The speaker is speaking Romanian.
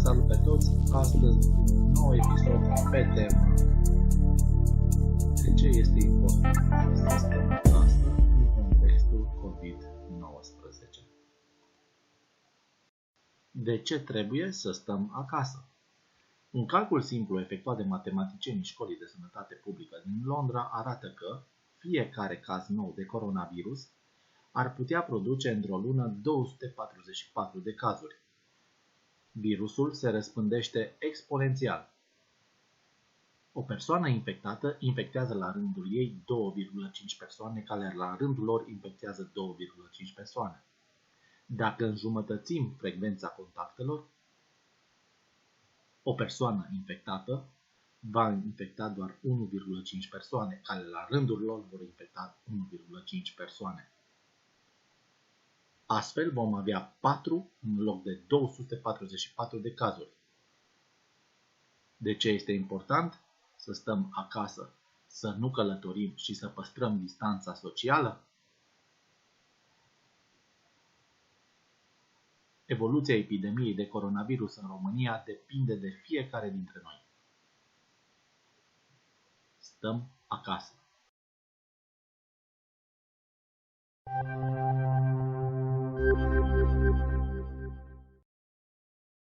salut pe toți! Astăzi un nou episod pe temă de ce este important să stăm acasă în contextul COVID-19. De ce trebuie să stăm acasă? Un calcul simplu efectuat de matematicienii Școlii de Sănătate Publică din Londra arată că fiecare caz nou de coronavirus ar putea produce într-o lună 244 de cazuri. Virusul se răspândește exponențial. O persoană infectată infectează la rândul ei 2,5 persoane, care la rândul lor infectează 2,5 persoane. Dacă înjumătățim frecvența contactelor, o persoană infectată va infecta doar 1,5 persoane, care la rândul lor vor infecta 1,5 persoane. Astfel vom avea 4 în loc de 244 de cazuri. De ce este important să stăm acasă, să nu călătorim și să păstrăm distanța socială? Evoluția epidemiei de coronavirus în România depinde de fiecare dintre noi. Stăm acasă.